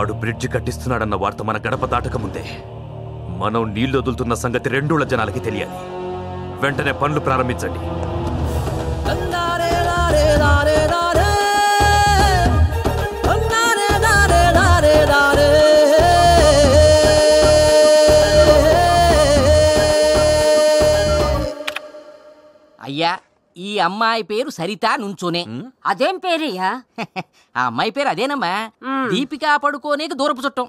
వాడు బ్రిడ్జి కట్టిస్తున్నాడన్న వార్త మన గడప దాటకముందే మనం నీళ్లు వదులుతున్న సంగతి రెండూళ్ళ జనాలకి తెలియాలి. వెంటనే పనులు ప్రారంభించండి. అయ్యా, ఈ అమ్మాయి పేరు సరిత నుంచోనే. అదేం పేరయ్యా? ఆ అమ్మాయి పేరు అదేనమ్మా, దీపికా పడుకోనేకి దూరపు చుట్టం.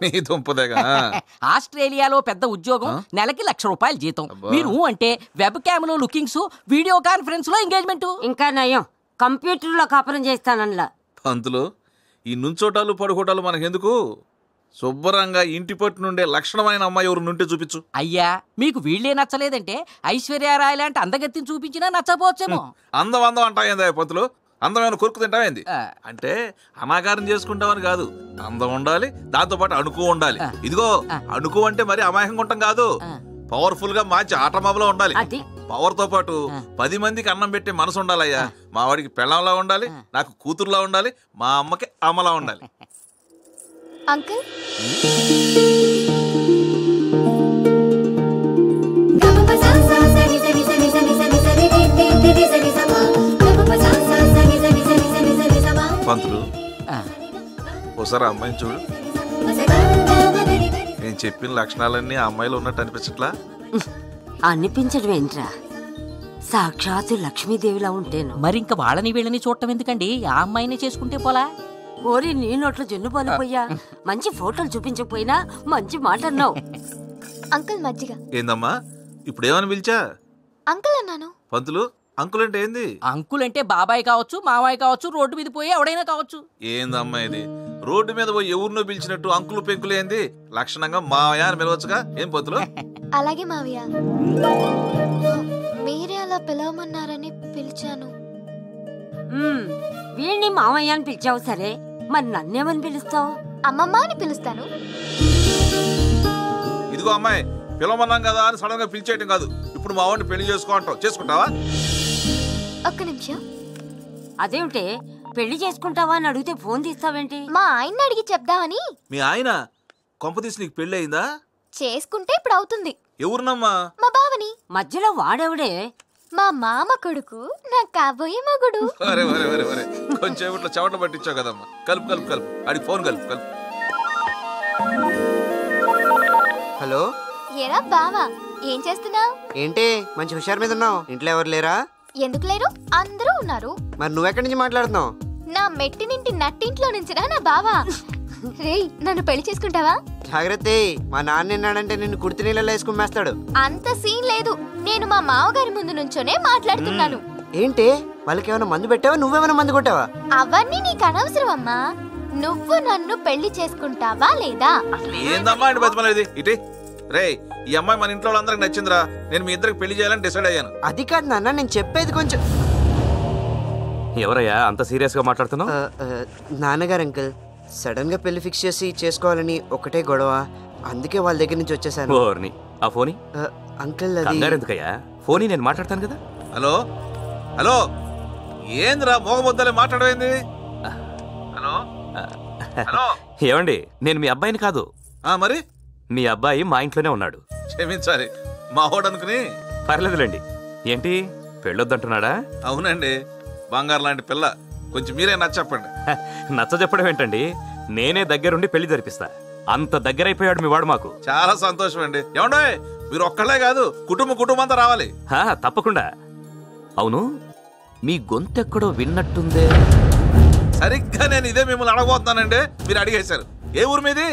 ఆస్ట్రేలియాలో పెద్ద ఉద్యోగం, నెలకి ₹1,00,000 జీతం. మీరు అంటే వెబ్ క్యామ్ లో లుకింగ్స్, వీడియో కాన్ఫరెన్స్ లో ఎంగేజ్మెంట్. ఇంకా నయం, కంప్యూటర్ లో కాపురం చేస్తానల్లా. పంతులు, ఈ నుంచోటాలు పడుకోటాలు మనకెందుకు? శుభ్రంగా ఇంటి పట్టు నుండే లక్షణమైన అమ్మాయి ఎవరు నుండి చూపించు. అయ్యా, మీకు వీళ్లే నచ్చలేదంటే ఐశ్వర్యరాయ్ లాంటి అందగత్తిని చూపించినా నచ్చపోవచ్చేమో. అందం అందం అంటాయిందా పంతులు? అందమైన కొరుకు తింటావేంది? అంటే అనాకారం చేసుకుంటామని కాదు, అందం ఉండాలి, దాంతో పాటు అణుకు ఉండాలి. ఇదిగో అణుకు అంటే మరి అమాయకంగా ఉంటాం కాదు, పవర్ఫుల్ గా మంచి ఆటమాబలో ఉండాలి. పవర్ తో పాటు 10 మందికి అన్నం పెట్టే మనసు ఉండాలయ్యా. మా వాడికి పెళ్ళంలా ఉండాలి, నాకు కూతురులా ఉండాలి, మా అమ్మకి అమ్మలా ఉండాలి. అంకుల్, పంతులు, ఒకసారి అమ్మాయిని చూడు. నేను చెప్పిన లక్షణాలన్నీ ఆ అమ్మాయిలో ఉన్నట్టు అనిపించట్లా? అనిపించడం ఏంట్రా, సాక్షాత్తు లక్ష్మీదేవిలా ఉంటేను. మరి ఇంకా వాళ్ళని వీళ్ళని చూడటం ఎందుకండి, ఆ అమ్మాయిని చేసుకుంటే పోలా? ఓరి నీ నోట్లో జున్ను పోలిపోయా. మంచి ఫోటోలు చూపించకపోయినా మంచి మాట అన్నావు. అంకుల్ మజ్జిగ. ఏందమ్మా ఇప్పుడు ఏమని పిలిచా? అంకుల్ అన్నాను. పంతులు, అంకుల్ అంటే ఏంది? అంకుల్ అంటే బాబాయ్ కావచ్చు, మావాయ్ కావచ్చు, రోడ్డు మీద పోయి ఎవడైనా కావచ్చు. ఏందమ్మా ఇది? రోడ్డు మీద పోయి ఎవరినో పిలిచినట్టు అంకులు పెంకులు ఏంది? లక్షణంగా మావయ్య అని పిలవచ్చుగా. ఏం పంతులు? అలాగే మావయ్య, మీరే అలా పిలవమన్నారని పిలిచాను. వీడిని మామయ్య అని పిలిచావు సరే, మరి నన్నేమని పిలుస్తావు? అమ్మమ్మ అని పిలుస్తాను. ఇదిగో అమ్మాయి, పిలవమన్నాం కదా అని సడన్ గా పిలిచేయటం కాదు. ఇప్పుడు మా వాడిని పెళ్లి చేసుకో అంటావు, చేసుకుంటావా? ఒక్క నిమిషం. అదేమిటే, పెళ్లి చేసుకుంటావా అని అడిగితే ఫోన్ తీస్తావేంటి? మా ఆయన్ని అడిగి చెప్దామని. మీ ఆయన కొంపతీసి నీకు పెళ్లి అయిందా? చేసుకుంటే ఇప్పుడు అవుతుంది. ఎవరినమ్మా? మా బావని. మధ్యలో వాడెవడే? మా మామ కొడుకు, నాకు కాబోయే మగుడు. కొంచెం చెవట పట్టించావు కదమ్మా. కలుపు కలుపు కలుపు, అడిగి ఫోన్ కలుపు కలుపు. హలో. ఏరా బావా, ఏం చేస్తున్నావు? ఏంటి మంచి హుషారు మీద ఉన్నావు? ఇంట్లో ఎవరు లేరా? ఎందుకు లేరు, అందరూ ఉన్నారు. మరి నువ్వెక్కడి నుంచి మాట్లాడుతున్నావు? నా మెట్టినింటి నట్టింట్లో నుంచిరా నా బావా. రేయ్, నన్ను పెళ్లి చేసుకుంటావా? జాగ్రత్త, మా నాన్న ఎన్నాడంటే నిన్ను కుర్తి నీళ్ళలో వేసుకుని మేస్తాడు. అంత సీన్ లేదు, నేను మా మావగారి ముందు నుంచోనే మాట్లాడుతున్నాను. ఏంటి, వాళ్ళకి ఏమైనా మందు పెట్టావా, నువ్వేమైనా మందు కొట్టావా? అవన్నీ నీకు అనవసరం అమ్మా. నువ్వు నన్ను పెళ్లి చేసుకుంటావా లేదా? ఏందమ్మా అండి బతిమలేదు ఇటీ? రే, ఈ అమ్మాయి మన ఇంట్లో అందరికి నచ్చిందిరా. నేను మీ ఇద్దరికి పెళ్లి చేయాలని డిసైడ్ అయ్యాను. అది కాదు నాన్న, నేను చెప్పేది కొంచెం. ఎవరయ్యా అంత సీరియస్ గా మాట్లాడుతున్నావు? నాన్నగారు అంకుల్, సడన్ గా పెళ్లి ఫిక్స్ చేసి చేసుకోవాలని ఒకటే గొడవ, అందుకే వాళ్ళ దగ్గర నుంచి వచ్చేసాను. ఆ ఫోని అంకుల్, ఎందుకయ్యా? ఫోని నేను మాట్లాడతాను కదా. హలో హలో, ఏందిరా మోగబొద్దలే మాట్లాడవేంది? హలో హలో, ఏమండి, నేను మీ అబ్బాయిని కాదు. మరి మీ అబ్బాయి మా ఇంట్లోనే ఉన్నాడు. క్షమించాలి, మా వాడు అనుకుని. పర్లేదులేండి. ఏంటి పెళ్ళొద్దంటున్నాడా? అవునండి, బంగారు లాంటి పిల్ల. కొంచెం మీరే నచ్చ చెప్పండి. నచ్చ చెప్పడం ఏంటండి, నేనే దగ్గరుండి పెళ్లి జరిపిస్తా. అంత దగ్గరైపోయాడు మీ వాడు మాకు. చాలా సంతోషం అండి. ఏమండో, మీరు ఒక్కళ్ళే కాదు, కుటుంబం అంతా రావాలి. తప్పకుండా. అవును, మీ గొంతెక్కడో విన్నట్టుందే. సరిగ్గా నేను ఇదే మిమ్మల్ని అడగబోతున్నానండి, మీరు అడిగేశారు. ఏ ఊరు మీది?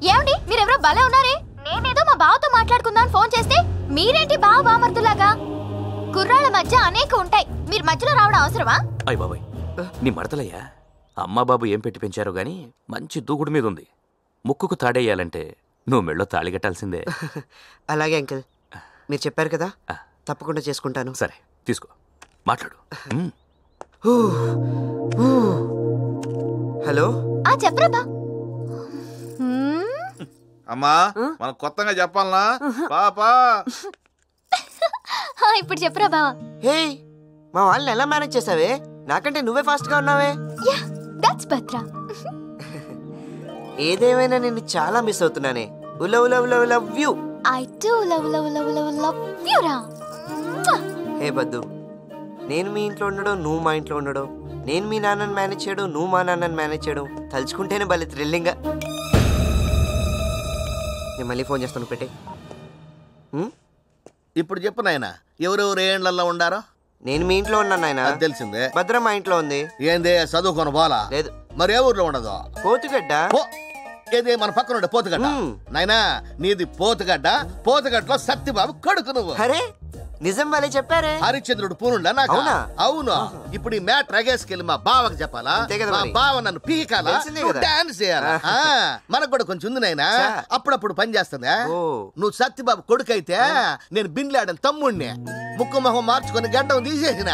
ఏమండి, మీరెవరో భలే ఉన్నారే. నేనేదో మా బావతో మాట్లాడుకుందాం ఫోన్ చేస్తే మీరేంటి బావ బామర్దులాగా? కుర్రాళ్ళ మధ్య అనేక ఉంటాయి, మీరు మధ్యలో రావడం అవసరమా? అయ్య బాబాయ్, నీ మడతలయ్యా. అమ్మా బాబు ఏం పెట్టి పెంచారో గాని మంచి దూకుడు మీద ఉంది. ముక్కుకు తాడేయాలంటే నువ్వు మెళ్ళో తాళి కట్టాల్సిందే. అలాగే అంకుల్, మీరు చెప్పారు కదా, తప్పకుండా చేసుకుంటాను. సరే, తీసుకో, మాట్లాడు. హలో. చెప్పరా అమ్మా, మనం కొత్తగా చెప్పాలనా పాపా? ఇప్పుడు చెప్పరా బావా. హే, మా వాళ్ళని ఎలా మేనేజ్ చేసావే? నాకంటే నువ్వే ఫాస్ట్ గా ఉన్నావే. దట్స్ భద్రా. ఏదేమైనా నేను చాలా మిస్ అవుతున్నానే. Love love love love you. I do love love love love love you రా. హే బద్దు, నేను మీ ఇంట్లో ఉండడం, నువ్వు మా ఇంట్లో ఉండడం, నేను మీ నాన్నని మేనేజ్ చేయడం, నువ్వు మా నాన్నని మేనేజ్ చేయడం తలుచుకుంటేనే భలే థ్రిల్లింగ్గా. నేను మళ్ళీ ఫోన్ చేస్తాను, పెట్టే. ఇప్పుడు చెప్పు నాయన, ఎవరెవరు ఏ ఇండ్లల్లో ఉండారో? నేను మీ ఇంట్లో ఉన్నాను నాయన. తెలిసిందే. భద్ర మా ఇంట్లో ఉంది. ఏంది చదువుకొని పోలా? లేదు. మరి ఏ ఊర్లో ఉండదు? పోతుగడ్డ. ఏది మన పక్కన ఉండే పోతుగడ్డ? నాయనా నీది పోతుగడ్డ. పోతుగడ్డలో సత్యబాబు కొడుకు నువ్వు. అరే నిజం వాళ్ళే చెప్పారే. హరిశ్చంద్రుడు పూనుండా నాకు? అవును. ఇప్పుడు ఈ మ్యాట్ రగేసుకెళ్ళి మా బావకి చెప్పాలా? మా బావ నన్ను పీకాలా? డాన్స్ చేయాలా? మనకు కూడా కొంచెం ఉంది నాయనా, అప్పుడప్పుడు పని చేస్తుందా? నువ్వు సత్యబాబు కొడుకు అయితే నేను బిన్లాడని తమ్ముడిని. ముక్కు మొహం మార్చుకొని గడ్డం తీసేసిన.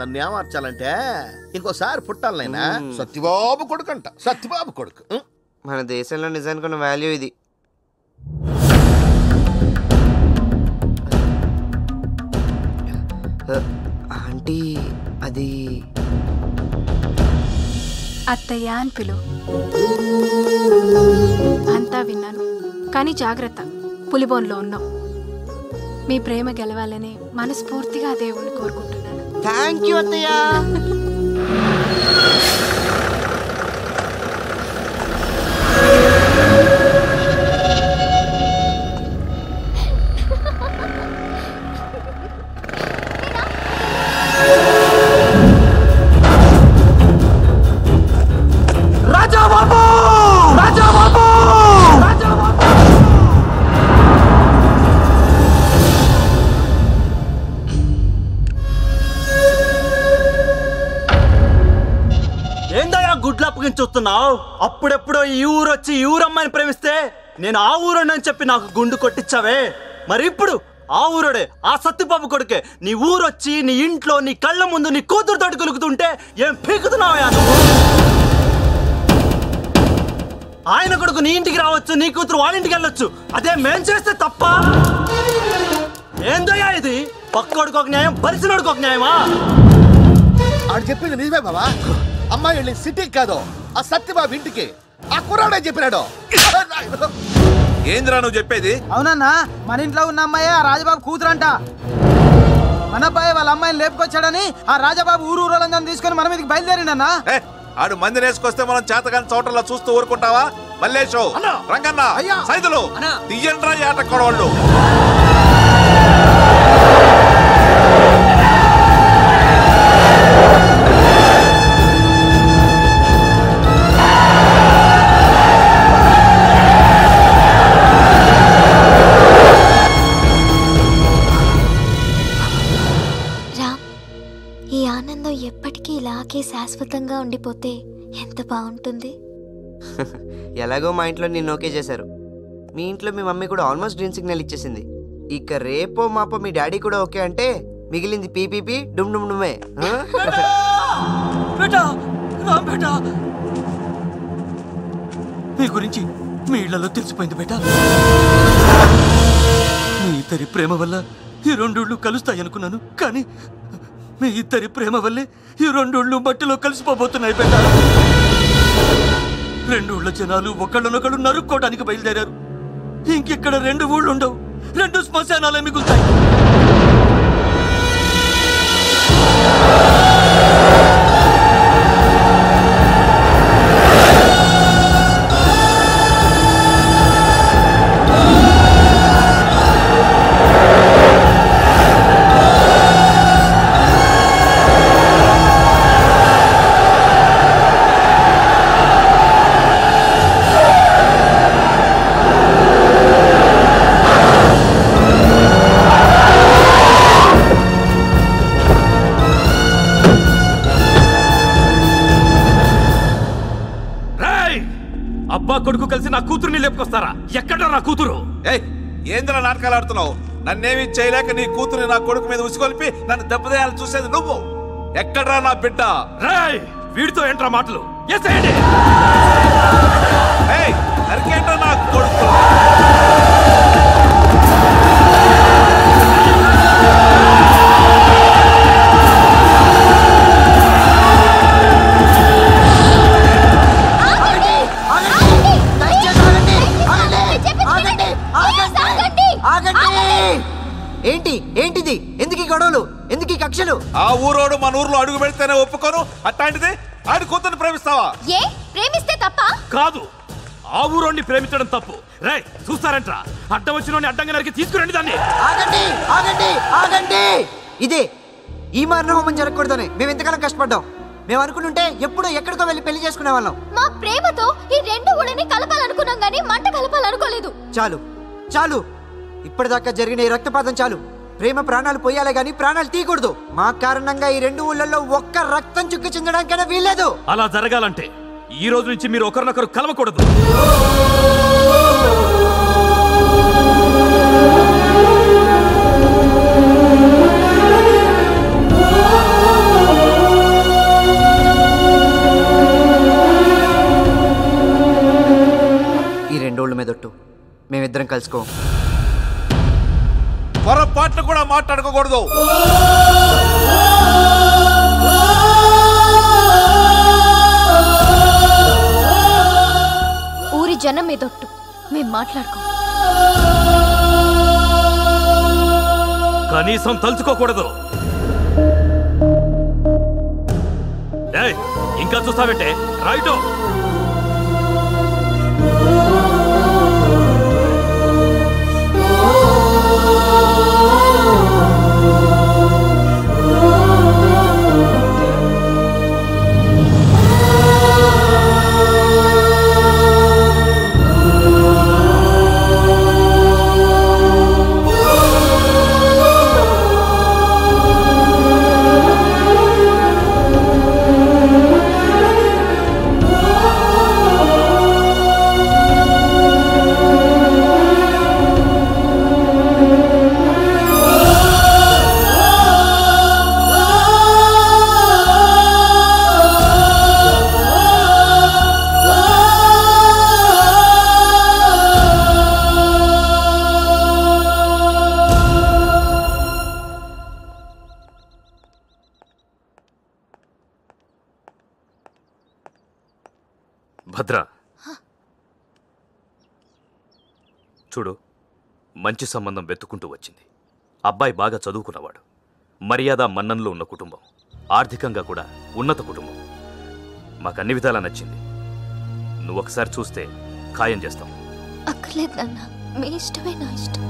నన్ను ఏమార్చాలంటే ఇంకోసారి పుట్టాలనైనా సత్యబాబు కొడుకు అంట. సత్యబాబు కొడుకు. మన దేశంలో నిజానికి ఉన్న వాల్యూ ఇది. ఆంటీ అది అత్తయ్య అని పిలు. అంతా విన్నాను, కానీ జాగ్రత్త, పులిబోన్లో ఉన్నావు. మీ ప్రేమ గెలవాలని మనస్ఫూర్తిగా దేవుణ్ణి కోరుకుంటున్నాను. థ్యాంక్ యూ అత్తయ్య. చూస్తున్నావు? అప్పుడెప్పుడో ఈ ఊరు వచ్చి ఈ ఊరమ్మాయిని ప్రేమిస్తే నేను ఆ ఊరని చెప్పి నాకు గుండు కొట్టించావే. మరి ఇప్పుడు ఆ ఊరుడే, ఆ సత్యబాబు కొడుకే నీ ఊరొచ్చి నీ ఇంట్లో నీ కళ్ళ ముందు నీ కూతురుతోటి కొలుకుతుంటే ఏం పీకుతున్నావా నువ్వు? ఆయన కొడుకు నీ ఇంటికి రావచ్చు, నీ కూతురు వాళ్ళ ఇంటికి వెళ్ళొచ్చు. అదే మేం చేస్తే తప్ప? ఏందయ్యా ఇది? పక్కోడికి ఒక న్యాయం, పరిసినోడికి ఒక న్యాయమా? ఆడు చెప్పింది నిజమే బాబా. అమ్మాయి వెళ్ళి సిటీకి కాదు, ఆ సత్యబాబు ఇంటికి. ఆ కుర్రాడే చెప్పినాడు. ఏంద్రా నువ్వు చెప్పేది? అవునన్నా, మన ఇంట్లో ఉన్న అమ్మాయి ఆ రాజబాబు కూతురంట. మన అబ్బాయి వాళ్ళ అమ్మాయిని లేపుకొచ్చాడని ఆ రాజబాబు ఊరూరందరిని తీసుకొని మన మీదకి బయలుదేరిండన్నా. ఆడు మంది నేసుకొస్తే మనం చేతగాని చోటల్లో చూస్తూ ఊరుకుంటావా? మల్లేషు, రంగన్న, సైదులు తీయండ్రా ఏటక్కడోళ్ళు. ఎప్పటికీ ఇలాగే శాశ్వతంగా ఉండిపోతే ఎంత బాగుంటుంది. ఎలాగో మా ఇంట్లో నిన్ను ఓకే చేశారు. మీ ఇంట్లో మీ మమ్మీ కూడా ఆల్మోస్ట్ గ్రీన్ సిగ్నల్ ఇచ్చేసింది. ఇక రేపో మాపో మీ డాడీ కూడా ఓకే అంటే మిగిలింది పీపీపీ డుమ్ డుమ్ డుమే. మీ గురించి మీ ఇళ్లలో తెలిసిపోయింది బేటా. మీ ఇద్దరి ప్రేమ వల్ల ఈ రెండోళ్ళు కలుస్తాయి అనుకున్నాను, కానీ మీ ఇద్దరి ప్రేమ వల్లే ఈ రెండోళ్ళు మట్టిలో కలిసిపోబోతున్నాయి బేటా. రెండు ఊళ్ళ జనాలు ఒకళ్ళనొకళ్ళు నరుక్కోవడానికి బయలుదేరారు. ఇంకెక్కడ రెండు ఊళ్ళు ఉండవు, రెండు శ్మశానాలే మిగులుతాయి. అబ్బా కొడుకు కలిసి నా కూతురుని లేపుకొస్తారా? ఎక్కడ నా కూతురు? ఏంద్ర నాటకాలు ఆడుతున్నావు? నన్నేమి చేయలేక నీ కూతురు నా కొడుకు మీద ఉసిగొల్పి నన్ను దెబ్బతీయాలని చూసేది నువ్వు. ఎక్కడ్రా నా బిడ్డ? రాయ్, వీడితో ఏంట్రా మాటలు? నరికేంట్రా నా కొడుకు? ఏంటిది? ఎందుకు ఈ గొడవలు? ఎందుకు ఈ కక్షలు? ఆ ఊరోడు మన ఊర్లో అడుగు పెడితేనే ఒప్పుకోను, అట్లాంటిది ఆడి కూతుర్ని ప్రేమిస్తావా? ఏ ప్రేమిస్తే తప్ప? కాదు, ఆ ఊరోడిని ప్రేమించడం తప్పు. రై చూస్తారంట్రా, అడ్డం వచ్చిన అడ్డంగా నరికి తీసుకురండి దాన్ని. ఆగండి ఆగండి ఆగండి! ఇదే ఈ మారణ హోమం జరగకూడదని మేము ఎంతకాలం కష్టపడ్డాం. మేము అనుకుంటుంటే ఎప్పుడో ఎక్కడికో వెళ్ళి పెళ్లి చేసుకునే వాళ్ళం. మా ప్రేమతో ఈ రెండు ఊళ్ళని కలపాలనుకున్నాం గానీ మంట కలపాలనుకోలేదు. చాలు చాలు, ఇప్పటిదాకా జరిగిన ఈ రక్తపాతం చాలు. ప్రేమ ప్రాణాలు పోయాలే గానీ ప్రాణాలు తీయకూడదు. మా కారణంగా ఈ రెండు ఊళ్ళల్లో ఒక్క రక్తం చుక్క చెందడానికైనా వీల్లేదు. అలా జరగాలంటే ఈ రోజు నుంచి మీరు ఒకరినొకరు కలవకూడదు. ఈ రెండోళ్ళ మీదొట్టు మేమిద్దరం కలుసుకో. పొరపాట్లు కూడా మాట్లాడుకోకూడదు. ఊరి జనం మీదొట్టు మేం మాట్లాడుకో. కనీసం తలుచుకోకూడదు. ఇంకా చూస్తావంటే రైటో. భద్ర, చూడు, మంచి సంబంధం వెతుక్కుంటూ వచ్చింది. అబ్బాయి బాగా చదువుకున్నవాడు, మర్యాద మన్ననలో ఉన్న కుటుంబం, ఆర్థికంగా కూడా ఉన్నత కుటుంబం. మాకన్ని విధాలా నచ్చింది. నువ్వు ఒకసారి చూస్తే ఖాయం చేస్తాం. అక్కర్లేదు నాన్న, మీ ఇష్టమే నా ఇష్టం.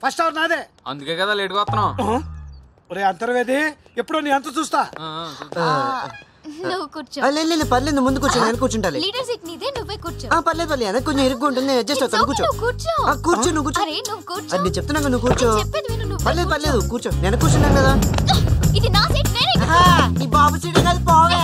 ఫస్ట్ అవర్ నాదే, అందుకే కదా లేట్గా వస్తున్నాం. ఒరే అంతర్వేది, ఎప్పుడో నీ అంత చూస్తా. నువ్వు కూర్చో. పర్లేదు, ముందు కూర్చో, నేను కూర్చుంటాలి. లీడర్ సీట్ నీదే, నువ్వే కూర్చో. పర్లేదు పర్లేదు, వెనక్కి కొంచెం ఇరుగ్గా ఉంటుంది, అడ్జస్ట్ అవుతాను. కూర్చో కూర్చో. కూర్చో, నువ్వు కూర్చో. అరే నువ్వు కూర్చో. అది నేను చెప్తున్నాను, నువ్వు కూర్చో. చెప్పేది విను, నువ్వు పర్లేదు పర్లేదు, కూర్చో. నేను కూర్చున్నాను కదా. ఇది నా సీట్, నేనే నీ బాబు సీట్ కాదు, పోవే.